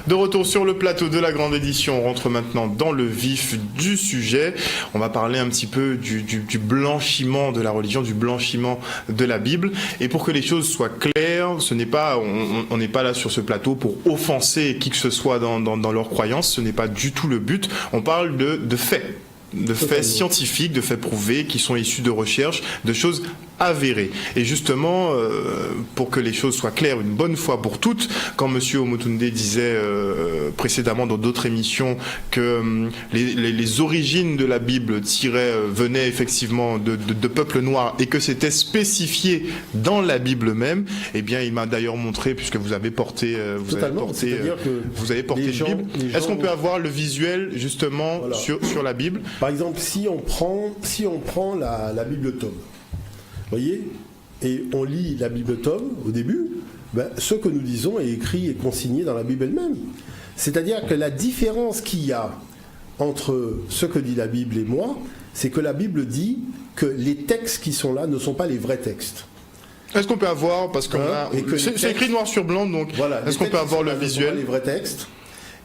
De retour sur le plateau de la grande édition, on rentre maintenant dans le vif du sujet. On va parler un petit peu du blanchiment de la religion, du blanchiment de la Bible. Et pour que les choses soient claires, on n'est pas là sur ce plateau pour offenser qui que ce soit dans leurs croyances. Ce n'est pas du tout le but. On parle de faits. De faits scientifiques, de faits prouvés, qui sont issus de recherches, de choses avérées. Et justement, pour que les choses soient claires une bonne fois pour toutes, quand M. Omotunde disait précédemment dans d'autres émissions que les origines de la Bible venaient effectivement de peuples noirs et que c'était spécifié dans la Bible même, eh bien, il m'a d'ailleurs montré, puisque vous avez porté une Bible. Est-ce qu'on peut avoir le visuel justement sur la Bible? Par exemple, si on prend la Bible Tome, voyez, et on lit la Bible Tome au début, ce que nous disons est écrit et consigné dans la Bible elle-même. C'est-à-dire que la différence qu'il y a entre ce que dit la Bible et moi, c'est que la Bible dit que les textes qui sont là ne sont pas les vrais textes. Est-ce qu'on peut avoir, parce que c'est écrit noir sur blanc, donc voilà, est-ce qu'on peut avoir le visuel? Pas les vrais textes,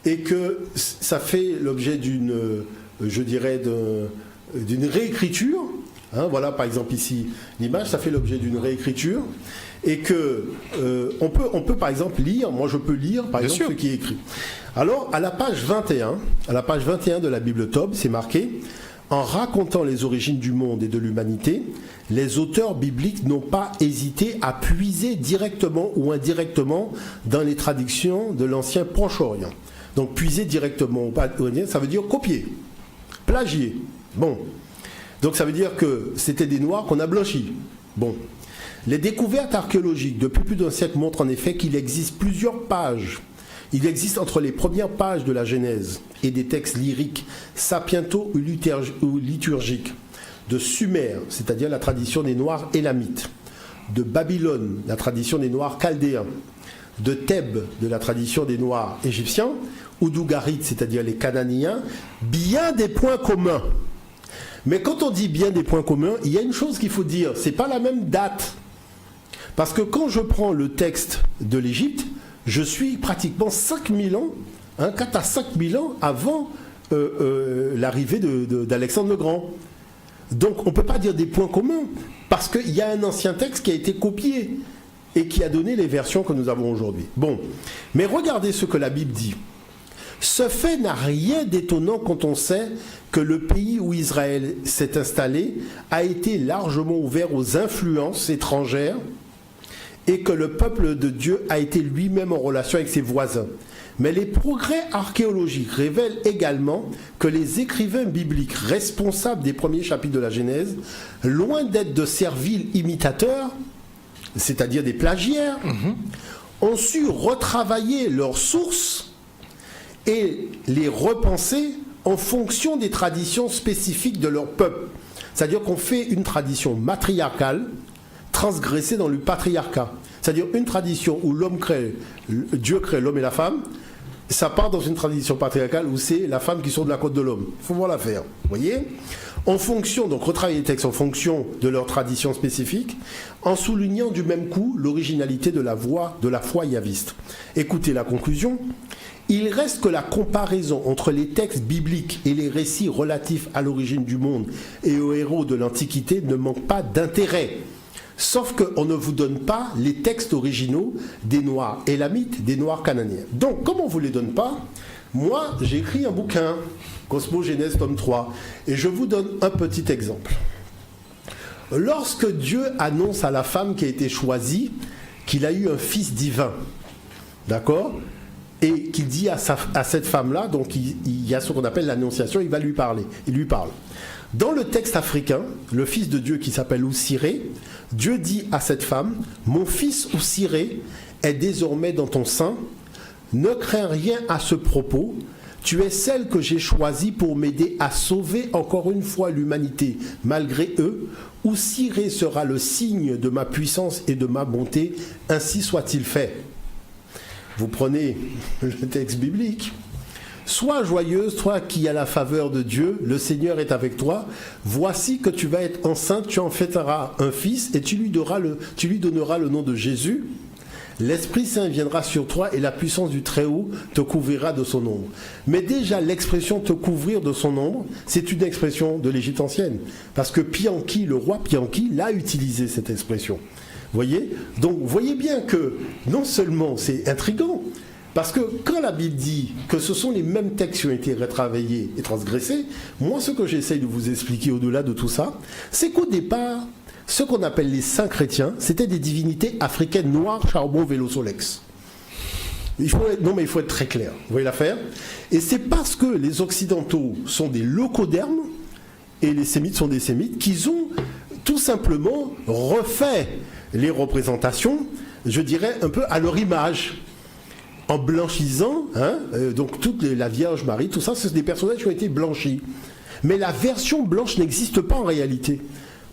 et que ça fait l'objet d'une réécriture. Voilà, par exemple ici l'image, ça fait l'objet d'une réécriture, et que on peut par exemple lire. Moi, je peux lire par exemple ce qui est écrit. Alors, à la page 21 de la Bible Tome, c'est marqué: en racontant les origines du monde et de l'humanité, les auteurs bibliques n'ont pas hésité à puiser directement ou indirectement dans les traditions de l'ancien Proche-Orient. Donc, puiser directement ou pas, ça veut dire copier, plagier. Bon. Donc ça veut dire que c'était des Noirs qu'on a blanchis. Bon. Les découvertes archéologiques depuis plus d'un siècle montrent en effet qu'il existe plusieurs pages. Il existe entre les premières pages de la Genèse et des textes lyriques, sapientaux ou liturgiques, de Sumer, c'est-à-dire la tradition des Noirs élamites, de Babylone, la tradition des Noirs chaldéens, de Thèbes, de la tradition des Noirs égyptiens, ou d'Ougarit, c'est-à-dire les Cananéens, bien des points communs. Mais quand on dit bien des points communs, il y a une chose qu'il faut dire, c'est pas la même date. Parce que quand je prends le texte de l'Égypte, je suis pratiquement 5000 ans, 4 à 5000 ans avant l'arrivée d'Alexandre le Grand. Donc on ne peut pas dire des points communs, parce qu'il y a un ancien texte qui a été copié et qui a donné les versions que nous avons aujourd'hui. Bon, mais regardez ce que la Bible dit. Ce fait n'a rien d'étonnant quand on sait que le pays où Israël s'est installé a été largement ouvert aux influences étrangères et que le peuple de Dieu a été lui-même en relation avec ses voisins. Mais les progrès archéologiques révèlent également que les écrivains bibliques responsables des premiers chapitres de la Genèse, loin d'être de serviles imitateurs, c'est-à-dire des plagiaires, ont su retravailler leurs sources et les repenser en fonction des traditions spécifiques de leur peuple. C'est-à-dire qu'on fait une tradition matriarcale transgressée dans le patriarcat. C'est-à-dire une tradition où Dieu crée l'homme et la femme, ça part dans une tradition patriarcale où c'est la femme qui sort de la côte de l'homme. Il faut voir l'affaire. Vous voyez ? En fonction, donc retravailler les textes en fonction de leur tradition spécifique, en soulignant du même coup l'originalité de la foi yaviste. Écoutez la conclusion. Il reste que la comparaison entre les textes bibliques et les récits relatifs à l'origine du monde et aux héros de l'Antiquité ne manque pas d'intérêt. Sauf qu'on ne vous donne pas les textes originaux des Noirs élamites, des Noirs cananéens. Donc, comme on ne vous les donne pas, moi, j'ai écrit un bouquin, Cosmogénèse, tome 3, et je vous donne un petit exemple. Lorsque Dieu annonce à la femme qui a été choisie qu'il a eu un fils divin, d'accord ? Et qu'il dit à cette femme-là, donc il y a ce qu'on appelle l'annonciation, il va lui parler. Il lui parle. Dans le texte africain, le fils de Dieu qui s'appelle Oussiré, Dieu dit à cette femme: mon fils Oussiré est désormais dans ton sein, ne crains rien à ce propos, tu es celle que j'ai choisie pour m'aider à sauver encore une fois l'humanité malgré eux. Oussiré sera le signe de ma puissance et de ma bonté, ainsi soit-il fait. Vous prenez le texte biblique. Sois joyeuse, toi qui as la faveur de Dieu, le Seigneur est avec toi. Voici que tu vas être enceinte, tu en fêteras un fils et tu lui donneras le nom de Jésus. l'Esprit Saint viendra sur toi et la puissance du Très-Haut te couvrira de son ombre. Mais déjà, l'expression te couvrir de son ombre, c'est une expression de l'Égypte ancienne. Parce que Pianki, le roi Pianki, l'a utilisé cette expression. Voyez ? Donc, voyez bien que non seulement c'est intriguant, parce que quand la Bible dit que ce sont les mêmes textes qui ont été retravaillés et transgressés, moi ce que j'essaye de vous expliquer au-delà de tout ça, c'est qu'au départ, ce qu'on appelle les saints chrétiens, c'était des divinités africaines noires, charbon, vélo, solex. Il faut être très clair, vous voyez l'affaire ? Et c'est parce que les Occidentaux sont des locodermes et les Sémites sont des Sémites qu'ils ont tout simplement refait les représentations, je dirais, un peu à leur image. En blanchissant, donc toute la Vierge Marie, tout ça, c'est des personnages qui ont été blanchis. Mais la version blanche n'existe pas en réalité,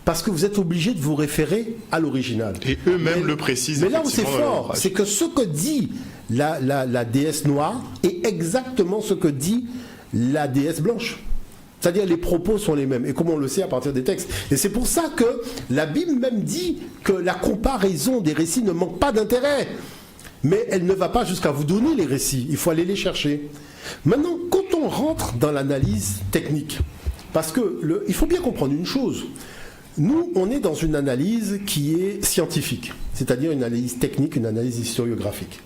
parce que vous êtes obligé de vous référer à l'original. Et eux-mêmes le précisent. Mais là où c'est fort, c'est que ce que dit la déesse noire est exactement ce que dit la déesse blanche. C'est-à-dire les propos sont les mêmes. Et comme on le sait à partir des textes. Et c'est pour ça que la Bible même dit que la comparaison des récits ne manque pas d'intérêt. Mais elle ne va pas jusqu'à vous donner les récits, il faut aller les chercher. Maintenant, quand on rentre dans l'analyse technique, parce que il faut bien comprendre une chose, nous, on est dans une analyse qui est scientifique, c'est-à-dire une analyse technique, une analyse historiographique.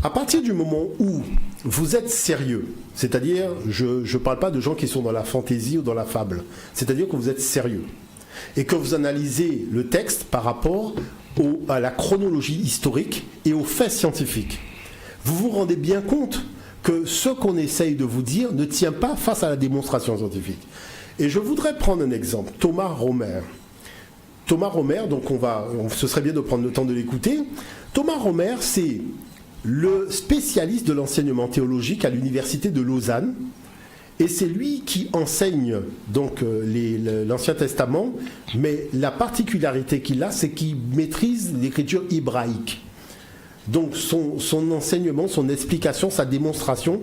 À partir du moment où vous êtes sérieux, c'est-à-dire, je ne parle pas de gens qui sont dans la fantaisie ou dans la fable, c'est-à-dire que vous êtes sérieux, et que vous analysez le texte par rapport à la chronologie historique et aux faits scientifiques. Vous vous rendez bien compte que ce qu'on essaye de vous dire ne tient pas face à la démonstration scientifique. Et je voudrais prendre un exemple. Thomas Romer. Thomas Romer, donc ce serait bien de prendre le temps de l'écouter. Thomas Romer, c'est le spécialiste de l'enseignement théologique à l'université de Lausanne. Et c'est lui qui enseigne donc l'Ancien Testament, mais la particularité qu'il a, c'est qu'il maîtrise l'écriture hébraïque. Donc son enseignement, son explication, sa démonstration,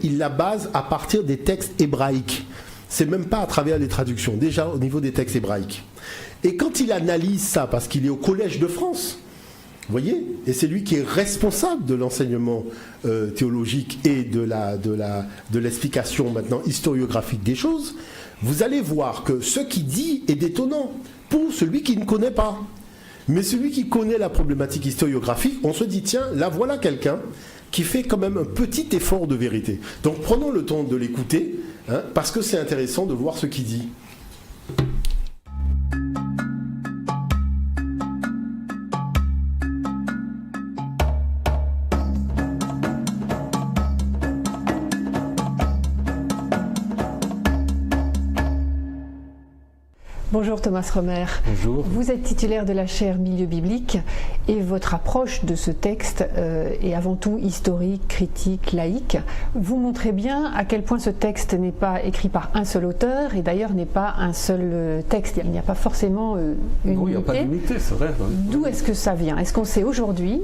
il la base à partir des textes hébraïques. C'est même pas à travers les traductions, déjà au niveau des textes hébraïques. Et quand il analyse ça, parce qu'il est au Collège de France, vous voyez, et c'est lui qui est responsable de l'enseignement théologique et de l'explication maintenant historiographique des choses, vous allez voir que ce qu'il dit est détonnant pour celui qui ne connaît pas. Mais celui qui connaît la problématique historiographique, on se dit, tiens, là voilà quelqu'un qui fait quand même un petit effort de vérité. Donc prenons le temps de l'écouter, parce que c'est intéressant de voir ce qu'il dit. Bonjour Thomas Romer. Bonjour. Vous êtes titulaire de la chaire Milieu biblique et votre approche de ce texte est avant tout historique, critique, laïque. Vous montrez bien à quel point ce texte n'est pas écrit par un seul auteur et d'ailleurs n'est pas un seul texte. Il n'y a pas forcément une unité. Il n'y a pas d'unité, c'est vrai. D'où est-ce que ça vient? Est-ce qu'on sait aujourd'hui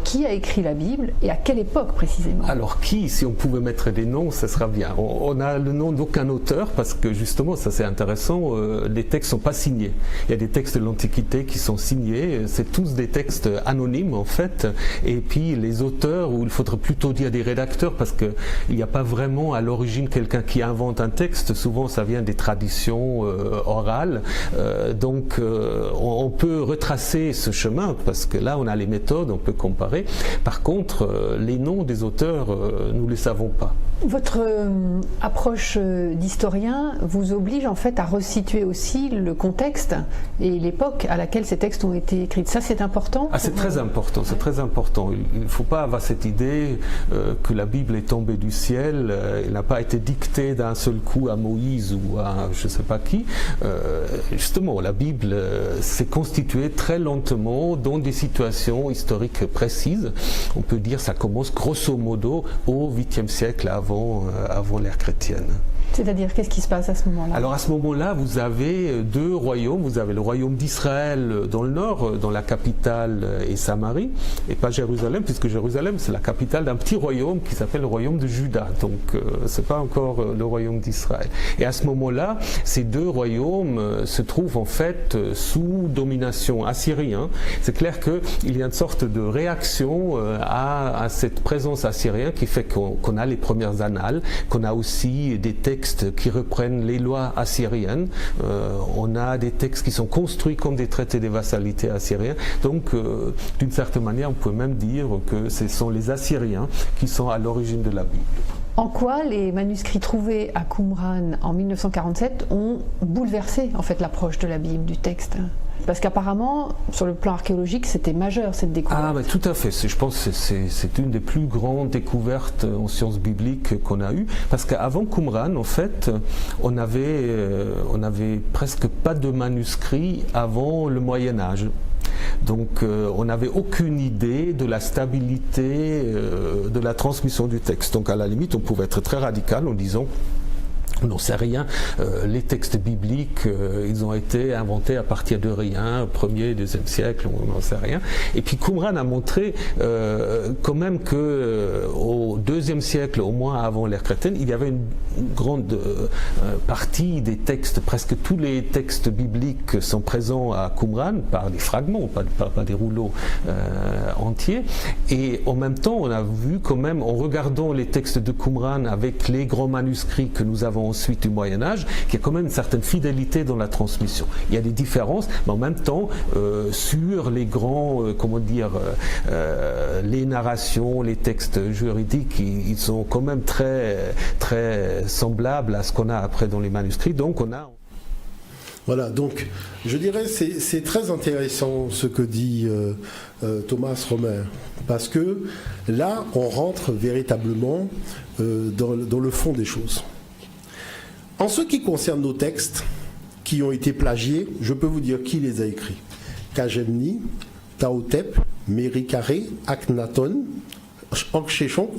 qui a écrit la Bible et à quelle époque précisément? Alors qui, si on pouvait mettre des noms, ça sera bien. On a le nom d'aucun auteur parce que justement, ça c'est intéressant, les textes ne sont pas signés. Il y a des textes de l'Antiquité qui sont signés, c'est tous des textes anonymes en fait, et puis les auteurs, ou il faudrait plutôt dire des rédacteurs, parce qu'il n'y a pas vraiment à l'origine quelqu'un qui invente un texte, souvent ça vient des traditions orales, donc on peut retracer ce chemin, parce que là on a les méthodes, on peut comparer. Par contre, les noms des auteurs, nous ne les savons pas. Votre approche d'historien vous oblige en fait à resituer aussi le contexte et l'époque à laquelle ces textes ont été écrits. Ça, c'est important? C'est très important, c'est très important. Il ne faut pas avoir cette idée que la Bible est tombée du ciel, elle n'a pas été dictée d'un seul coup à Moïse ou à je ne sais pas qui. Justement, la Bible s'est constituée très lentement dans des situations historiques précises. On peut dire que ça commence grosso modo au 8e siècle avant l'ère chrétienne. C'est-à-dire, qu'est-ce qui se passe à ce moment-là? Alors à ce moment-là, vous avez deux royaumes. Vous avez le royaume d'Israël dans le nord, dont la capitale est Samarie, et pas Jérusalem, puisque Jérusalem, c'est la capitale d'un petit royaume qui s'appelle le royaume de Juda. Donc c'est pas encore le royaume d'Israël. Et à ce moment-là, ces deux royaumes se trouvent en fait sous domination assyrienne. C'est clair qu'il y a une sorte de réaction à cette présence assyrienne qui fait qu'on a les premières annales, qu'on a aussi des textes qui reprennent les lois assyriennes. On a des textes qui sont construits comme des traités de vassalité assyriens. Donc, d'une certaine manière, on peut même dire que ce sont les Assyriens qui sont à l'origine de la Bible. En quoi les manuscrits trouvés à Qumran en 1947 ont bouleversé en fait l'approche de la Bible, du texte? Parce qu'apparemment, sur le plan archéologique, c'était majeur cette découverte. Ah, bah, tout à fait. Je pense que c'est une des plus grandes découvertes en sciences bibliques qu'on a eues. Parce qu'avant Qumran, en fait, on avait presque pas de manuscrits avant le Moyen-Âge. Donc on n'avait aucune idée de la stabilité de la transmission du texte. Donc à la limite, on pouvait être très radical en disant: on n'en sait rien, les textes bibliques, ils ont été inventés à partir de rien, 1er, 2e siècle, on n'en sait rien. Et puis Qumran a montré quand même qu'au 2e siècle, au moins avant l'ère chrétienne, il y avait une grande partie des textes, presque tous les textes bibliques sont présents à Qumran par des fragments, pas des rouleaux entiers. Et en même temps, on a vu quand même, en regardant les textes de Qumran avec les grands manuscrits que nous avons ensuite du Moyen-Âge, qu'il y a quand même une certaine fidélité dans la transmission. Il y a des différences, mais en même temps, sur les grands, les narrations, les textes juridiques, ils sont quand même très, très semblables à ce qu'on a après dans les manuscrits. Donc on a... Voilà, donc je dirais c'est très intéressant ce que dit Thomas Romer, parce que là on rentre véritablement dans le fond des choses. En ce qui concerne nos textes qui ont été plagiés, je peux vous dire qui les a écrits. Kajemni, Taotep, Méricaré, Akhenaton, Ankhéchon,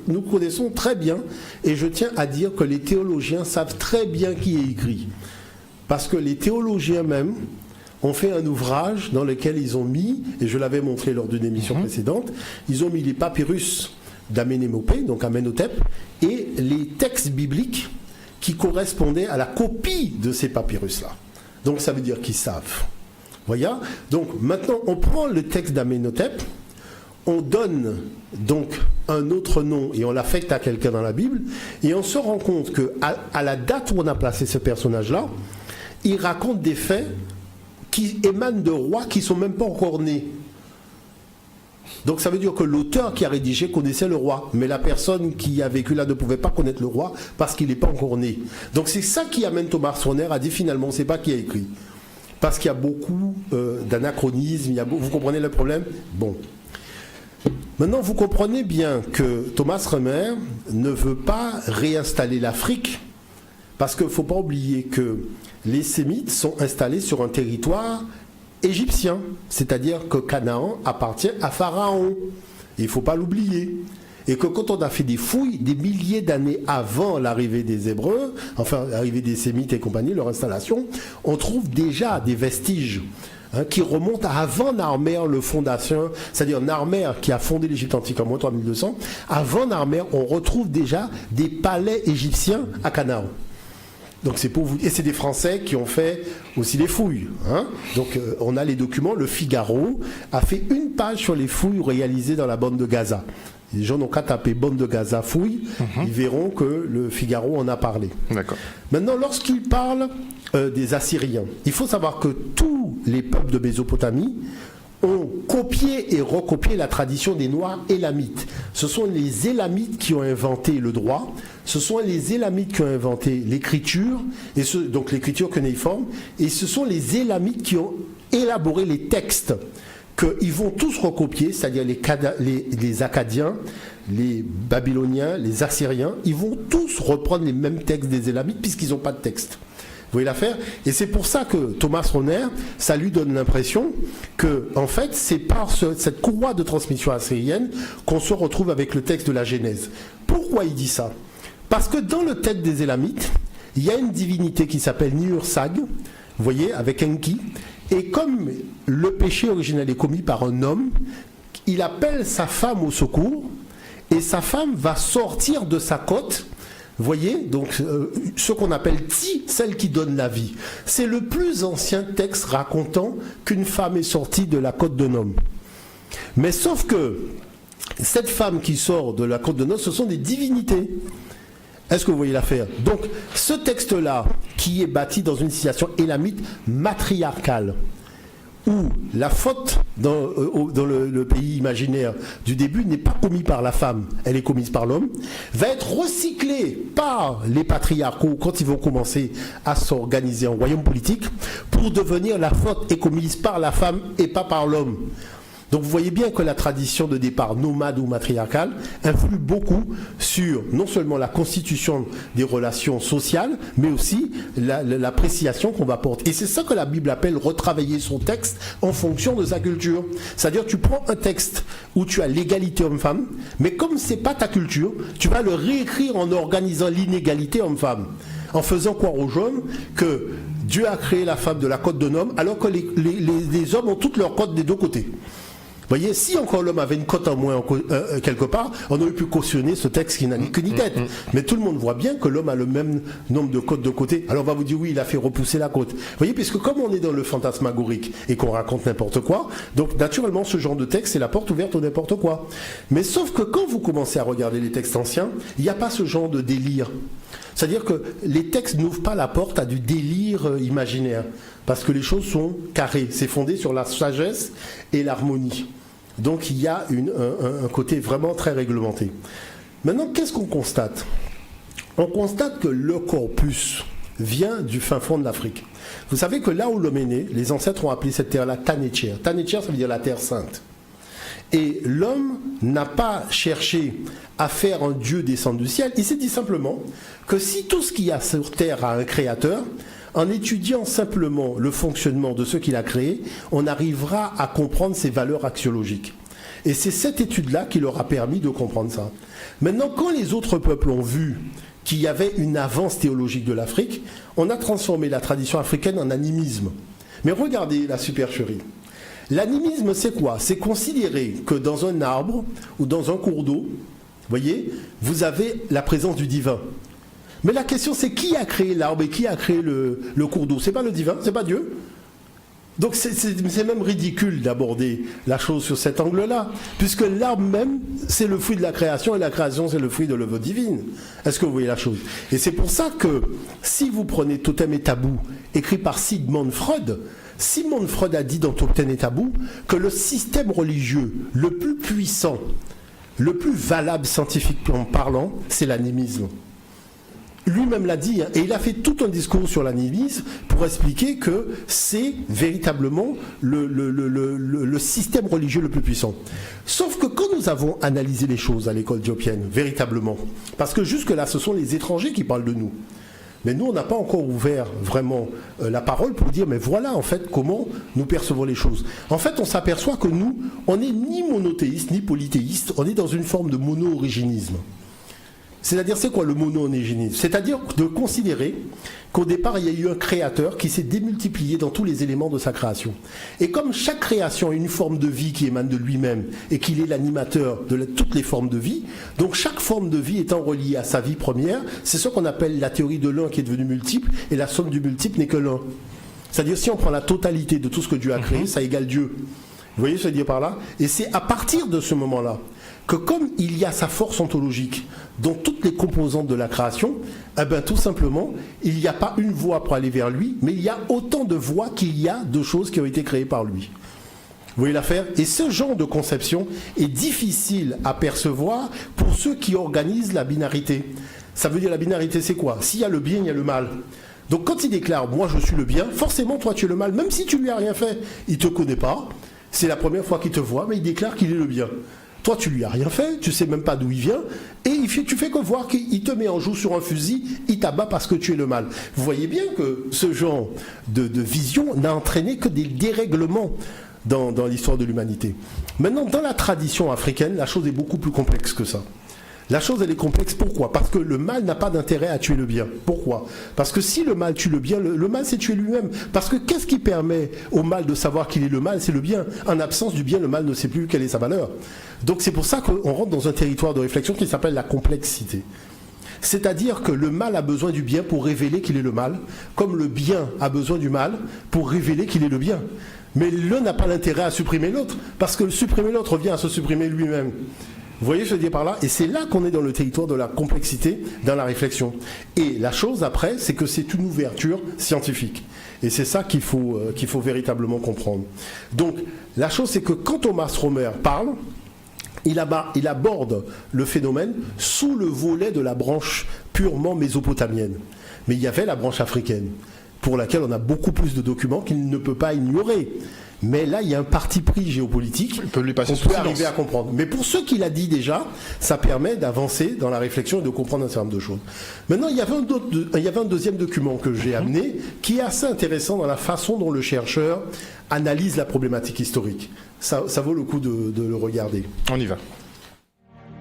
nous connaissons très bien, et je tiens à dire que les théologiens savent très bien qui est écrit. Parce que les théologiens même ont fait un ouvrage dans lequel ils ont mis, et je l'avais montré lors d'une émission précédente, ils ont mis les papyrus d'Amenémopé, donc Amenhotep, et les textes bibliques qui correspondaient à la copie de ces papyrus-là. Donc ça veut dire qu'ils savent. Voyez ? Donc maintenant, on prend le texte d'Amenhotep, on donne donc un autre nom et on l'affecte à quelqu'un dans la Bible, et on se rend compte qu'à la date où on a placé ce personnage-là, il raconte des faits qui émanent de rois qui ne sont même pas encore nés. Donc ça veut dire que l'auteur qui a rédigé connaissait le roi, mais la personne qui a vécu là ne pouvait pas connaître le roi parce qu'il n'est pas encore né. Donc c'est ça qui amène Thomas Romer à dire finalement, on ne sait pas qui a écrit. Parce qu'il y a beaucoup d'anachronismes, vous comprenez le problème ? Bon. Maintenant, vous comprenez bien que Thomas Romer ne veut pas réinstaller l'Afrique, parce qu'il ne faut pas oublier que les Sémites sont installés sur un territoire égyptien, c'est-à-dire que Canaan appartient à Pharaon. Il ne faut pas l'oublier. Et que quand on a fait des fouilles, des milliers d'années avant l'arrivée des Hébreux, enfin l'arrivée des Sémites et compagnie, leur installation, on trouve déjà des vestiges qui remontent à avant Narmer, le fondateur, c'est-à-dire Narmer qui a fondé l'Égypte antique en moins 3200. Avant Narmer, on retrouve déjà des palais égyptiens à Canaan. Donc c'est pour vous, et c'est des Français qui ont fait aussi les fouilles. Donc on a les documents. Le Figaro a fait une page sur les fouilles réalisées dans la bande de Gaza. Les gens n'ont qu'à taper bande de Gaza fouilles, ils verront que le Figaro en a parlé. D'accord. Maintenant, lorsqu'il parle des Assyriens, il faut savoir que tous les peuples de Mésopotamie ont copié et recopié la tradition des Noirs élamites. Ce sont les élamites qui ont inventé le droit, ce sont les élamites qui ont inventé l'écriture, donc l'écriture cunéiforme, et ce sont les élamites qui ont élaboré les textes qu'ils vont tous recopier, c'est-à-dire les Akkadiens, les Babyloniens, les Assyriens, ils vont tous reprendre les mêmes textes des élamites puisqu'ils n'ont pas de texte. Vous voyez l'affaire ? Et c'est pour ça que Thomas Romer, ça lui donne l'impression que, en fait, c'est par cette courroie de transmission assyrienne qu'on se retrouve avec le texte de la Genèse. Pourquoi il dit ça ? Parce que dans le texte des Élamites, il y a une divinité qui s'appelle Niursag, vous voyez, avec Enki, et comme le péché originel est commis par un homme, il appelle sa femme au secours, et sa femme va sortir de sa côte. Vous voyez, donc ce qu'on appelle Ti, celle qui donne la vie. C'est le plus ancien texte racontant qu'une femme est sortie de la côte d'un homme. Mais sauf que cette femme qui sort de la côte d'un homme, ce sont des divinités. Est-ce que vous voyez l'affaire? Donc ce texte-là, qui est bâti dans une situation élamite matriarcale, où la faute dans le pays imaginaire du début n'est pas commise par la femme, elle est commise par l'homme, va être recyclée par les patriarcaux quand ils vont commencer à s'organiser en royaume politique, pour devenir la faute est commise par la femme et pas par l'homme. Donc vous voyez bien que la tradition de départ nomade ou matriarcale influe beaucoup sur non seulement la constitution des relations sociales, mais aussi l'appréciation qu'on va porter. Et c'est ça que la Bible appelle retravailler son texte en fonction de sa culture. C'est-à-dire tu prends un texte où tu as l'égalité homme-femme, mais comme c'est pas ta culture, tu vas le réécrire en organisant l'inégalité homme-femme, en faisant croire aux jeunes que Dieu a créé la femme de la côte d'un homme, alors que les hommes ont toutes leurs côtes des deux côtés. Vous voyez, si encore l'homme avait une cote en moins quelque part, on aurait pu cautionner ce texte qui n'a ni queue ni tête. Mais tout le monde voit bien que l'homme a le même nombre de côtes de côté. Alors on va vous dire oui, il a fait repousser la côte. Vous voyez, puisque comme on est dans le fantasmagorique et qu'on raconte n'importe quoi, donc naturellement ce genre de texte c'est la porte ouverte au n'importe quoi. Mais sauf que quand vous commencez à regarder les textes anciens, il n'y a pas ce genre de délire. C'est-à-dire que les textes n'ouvrent pas la porte à du délire imaginaire, parce que les choses sont carrées, c'est fondé sur la sagesse et l'harmonie. Donc il y a un côté vraiment très réglementé. Maintenant, qu'est-ce qu'on constate? On constate que le corpus vient du fin fond de l'Afrique. Vous savez que là où l'homme est né, les ancêtres ont appelé cette terre-là Tanetcher. Tanetcher, ça veut dire la terre sainte. Et l'homme n'a pas cherché à faire un Dieu descendre du ciel, il s'est dit simplement que si tout ce qu'il y a sur terre a un créateur, en étudiant simplement le fonctionnement de ce qu'il a créé, on arrivera à comprendre ses valeurs axiologiques. Et c'est cette étude-là qui leur a permis de comprendre ça. Maintenant, quand les autres peuples ont vu qu'il y avait une avance théologique de l'Afrique, on a transformé la tradition africaine en animisme. Mais regardez la supercherie. L'animisme, c'est quoi? C'est considérer que dans un arbre ou dans un cours d'eau, vous voyez, vous avez la présence du divin. Mais la question, c'est qui a créé l'arbre et qui a créé le cours d'eau? C'est pas le divin, c'est pas Dieu. Donc c'est même ridicule d'aborder la chose sur cet angle-là, puisque l'arbre même, c'est le fruit de la création, et la création, c'est le fruit de l'œuvre divine. Est-ce que vous voyez la chose? Et c'est pour ça que, si vous prenez Totem et Tabou, écrit par Sigmund Freud a dit dans Totem et Tabou que le système religieux le plus puissant, le plus valable scientifiquement parlant, c'est l'animisme. Lui-même l'a dit, hein, et il a fait tout un discours sur l'animisme pour expliquer que c'est véritablement le système religieux le plus puissant. Sauf que quand nous avons analysé les choses à l'école dioppienne, véritablement, parce que jusque-là, ce sont les étrangers qui parlent de nous, mais nous, on n'a pas encore ouvert vraiment la parole pour dire, mais voilà en fait comment nous percevons les choses. En fait, on s'aperçoit que nous, on n'est ni monothéiste, ni polythéiste, on est dans une forme de mono-origénisme. C'est-à-dire, c'est quoi le mono-origénisme? C'est-à-dire de considérer qu'au départ, il y a eu un créateur qui s'est démultiplié dans tous les éléments de sa création. Et comme chaque création a une forme de vie qui émane de lui-même et qu'il est l'animateur de toutes les formes de vie, donc chaque forme de vie étant reliée à sa vie première, c'est ce qu'on appelle la théorie de l'un qui est devenu multiple, et la somme du multiple n'est que l'un. C'est-à-dire, si on prend la totalité de tout ce que Dieu a créé, ça égale Dieu. Vous voyez ce que je veux dire par là? Et c'est à partir de ce moment-là que comme il y a sa force ontologique dans toutes les composantes de la création, eh ben, tout simplement, il n'y a pas une voie pour aller vers lui, mais il y a autant de voies qu'il y a de choses qui ont été créées par lui. Vous voyez l'affaire? Et ce genre de conception est difficile à percevoir pour ceux qui organisent la binarité. Ça veut dire la binarité, c'est quoi? S'il y a le bien, il y a le mal. Donc quand il déclare « moi je suis le bien », forcément toi tu es le mal, même si tu lui as rien fait. Il ne te connaît pas, c'est la première fois qu'il te voit, mais il déclare qu'il est le bien. Toi, tu lui as rien fait, tu sais même pas d'où il vient, et tu fais que voir qu'il te met en joue sur un fusil, il t'abat parce que tu es le mal. Vous voyez bien que ce genre de vision n'a entraîné que des dérèglements dans l'histoire de l'humanité. Maintenant, dans la tradition africaine, la chose est beaucoup plus complexe que ça. La chose, elle est complexe. Pourquoi? Parce que le mal n'a pas d'intérêt à tuer le bien. Pourquoi? Parce que si le mal tue le bien, le mal, c'est tuer lui-même. Parce que qu'est-ce qui permet au mal de savoir qu'il est le mal? C'est le bien. En absence du bien, le mal ne sait plus quelle est sa valeur. Donc c'est pour ça qu'on rentre dans un territoire de réflexion qui s'appelle la complexité. C'est-à-dire que le mal a besoin du bien pour révéler qu'il est le mal, comme le bien a besoin du mal pour révéler qu'il est le bien. Mais l'un n'a pas l'intérêt à supprimer l'autre, parce que supprimer l'autre revient à se supprimer lui-même. Vous voyez ce que je veux dire par là? Et c'est là qu'on est dans le territoire de la complexité, dans la réflexion. Et la chose après, c'est que c'est une ouverture scientifique. Et c'est ça qu'il faut véritablement comprendre. Donc, la chose, c'est que quand Thomas Romer parle, il aborde le phénomène sous le volet de la branche purement mésopotamienne. Mais il y avait la branche africaine, pour laquelle on a beaucoup plus de documents qu'il ne peut pas ignorer. Mais là, il y a un parti pris géopolitique qu'on peut arriver à comprendre. Mais pour ceux qu'il a dit déjà, ça permet d'avancer dans la réflexion et de comprendre un certain nombre de choses. Maintenant, il y avait un deuxième document que j'ai amené, qui est assez intéressant dans la façon dont le chercheur analyse la problématique historique. Ça vaut le coup de le regarder. On y va.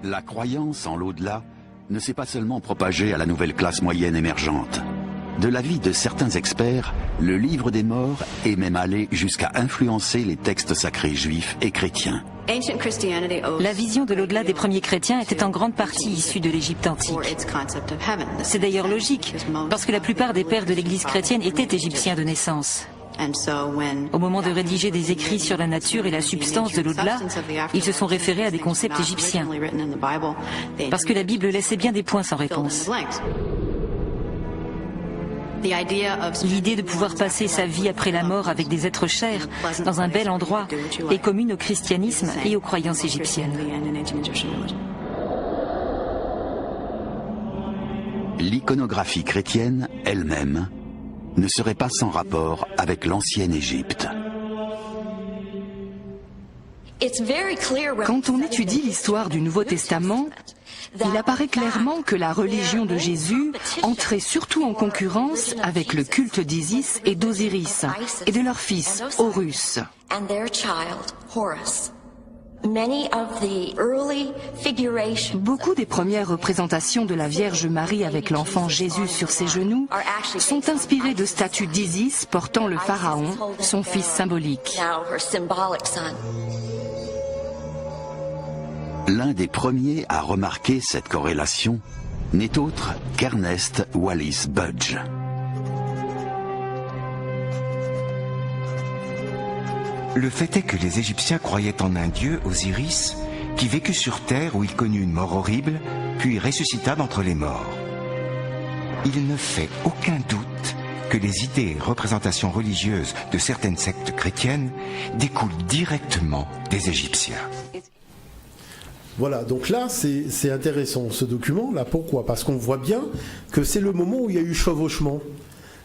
La croyance en l'au-delà ne s'est pas seulement propagée à la nouvelle classe moyenne émergente. De l'avis de certains experts, le livre des morts est même allé jusqu'à influencer les textes sacrés juifs et chrétiens. La vision de l'au-delà des premiers chrétiens était en grande partie issue de l'Égypte antique. C'est d'ailleurs logique, parce que la plupart des pères de l'Église chrétienne étaient égyptiens de naissance. Au moment de rédiger des écrits sur la nature et la substance de l'au-delà, ils se sont référés à des concepts égyptiens, parce que la Bible laissait bien des points sans réponse. L'idée de pouvoir passer sa vie après la mort avec des êtres chers dans un bel endroit est commune au christianisme et aux croyances égyptiennes. L'iconographie chrétienne elle-même ne serait pas sans rapport avec l'ancienne Égypte. Quand on étudie l'histoire du Nouveau Testament, il apparaît clairement que la religion de Jésus entrait surtout en concurrence avec le culte d'Isis et d'Osiris et de leur fils Horus. Beaucoup des premières représentations de la Vierge Marie avec l'enfant Jésus sur ses genoux sont inspirées de statues d'Isis portant le pharaon, son fils symbolique. L'un des premiers à remarquer cette corrélation n'est autre qu'Ernest Wallis Budge. Le fait est que les Égyptiens croyaient en un dieu, Osiris, qui vécut sur terre où il connut une mort horrible, puis ressuscita d'entre les morts. Il ne fait aucun doute que les idées et représentations religieuses de certaines sectes chrétiennes découlent directement des Égyptiens. Voilà, donc là, c'est intéressant ce document-là. Pourquoi? Parce qu'on voit bien que c'est le moment où il y a eu chevauchement.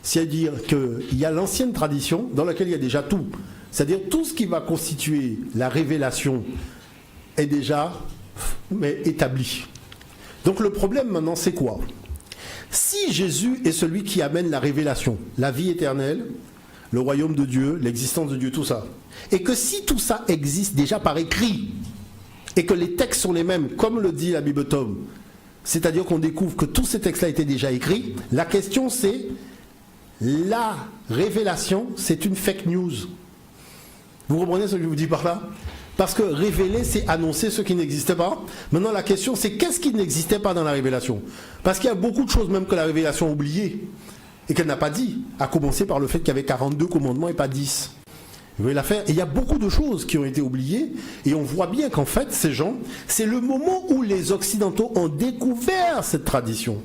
C'est-à-dire qu'il y a l'ancienne tradition dans laquelle il y a déjà tout. C'est-à-dire tout ce qui va constituer la révélation est déjà établi. Donc le problème maintenant, c'est quoi? Si Jésus est celui qui amène la révélation, la vie éternelle, le royaume de Dieu, l'existence de Dieu, tout ça, et que si tout ça existe déjà par écrit, et que les textes sont les mêmes, comme le dit la Bible Tome, c'est-à-dire qu'on découvre que tous ces textes-là étaient déjà écrits, la question c'est, la révélation, c'est une fake news. Vous comprenez ce que je vous dis par là? Parce que révéler, c'est annoncer ce qui n'existait pas. Maintenant, la question, c'est qu'est-ce qui n'existait pas dans la révélation? Parce qu'il y a beaucoup de choses, même que la révélation a oubliées, et qu'elle n'a pas dit, à commencer par le fait qu'il y avait 42 commandements et pas 10. Vous voyez l'affaire? Et il y a beaucoup de choses qui ont été oubliées, et on voit bien qu'en fait, ces gens, c'est le moment où les Occidentaux ont découvert cette tradition.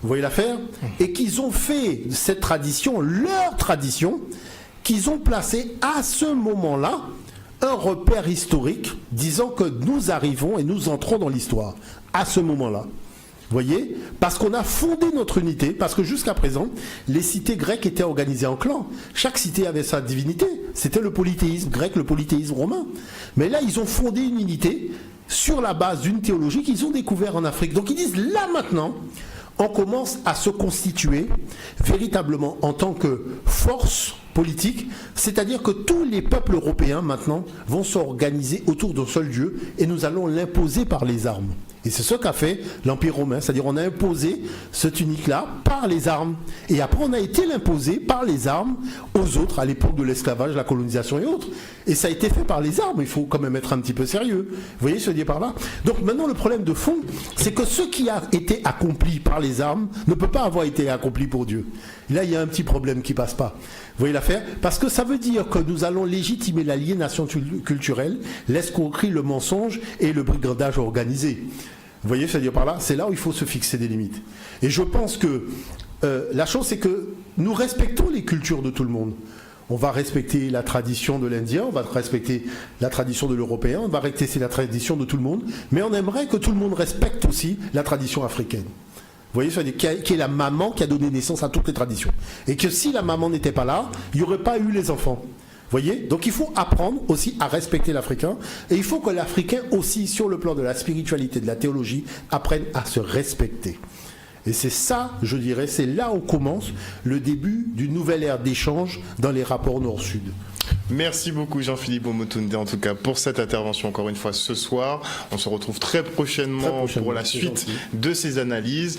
Vous voyez l'affaire? Et qu'ils ont fait cette tradition, leur tradition, qu'ils ont placé à ce moment-là un repère historique disant que nous arrivons et nous entrons dans l'histoire à ce moment-là. Vous voyez? Parce qu'on a fondé notre unité, parce que jusqu'à présent, les cités grecques étaient organisées en clans. Chaque cité avait sa divinité. C'était le polythéisme grec, le polythéisme romain. Mais là, ils ont fondé une unité sur la base d'une théologie qu'ils ont découvert en Afrique. Donc ils disent, là maintenant, on commence à se constituer véritablement en tant que force politique, c'est-à-dire que tous les peuples européens maintenant vont s'organiser autour d'un seul Dieu et nous allons l'imposer par les armes. Et c'est ce qu'a fait l'Empire romain, c'est-à-dire on a imposé ce tunique-là par les armes. Et après on a été l'imposer par les armes aux autres, à l'époque de l'esclavage, la colonisation et autres. Et ça a été fait par les armes, il faut quand même être un petit peu sérieux. Vous voyez ce que je veux dire par là? Donc maintenant le problème de fond, c'est que ce qui a été accompli par les armes ne peut pas avoir été accompli pour Dieu. Et là il y a un petit problème qui passe pas. Vous voyez l'affaire? Parce que ça veut dire que nous allons légitimer l'aliénation culturelle, l'escroquerie, le mensonge et le brigandage organisé. Vous voyez, c'est-à-dire par là, c'est là où il faut se fixer des limites. Et je pense que la chose, c'est que nous respectons les cultures de tout le monde. On va respecter la tradition de l'Indien, on va respecter la tradition de l'Européen, on va respecter la tradition de tout le monde, mais on aimerait que tout le monde respecte aussi la tradition africaine. Vous voyez, c'est-à-dire qui est la maman qui a donné naissance à toutes les traditions. Et que si la maman n'était pas là, il n'y aurait pas eu les enfants. Vous voyez? Donc il faut apprendre aussi à respecter l'Africain. Et il faut que l'Africain aussi, sur le plan de la spiritualité, de la théologie, apprenne à se respecter. Et c'est ça, je dirais, c'est là où commence le début d'une nouvelle ère d'échange dans les rapports Nord-Sud. Merci beaucoup Jean-Philippe Omotunde en tout cas pour cette intervention encore une fois ce soir. On se retrouve très prochainement pour la suite de ces analyses.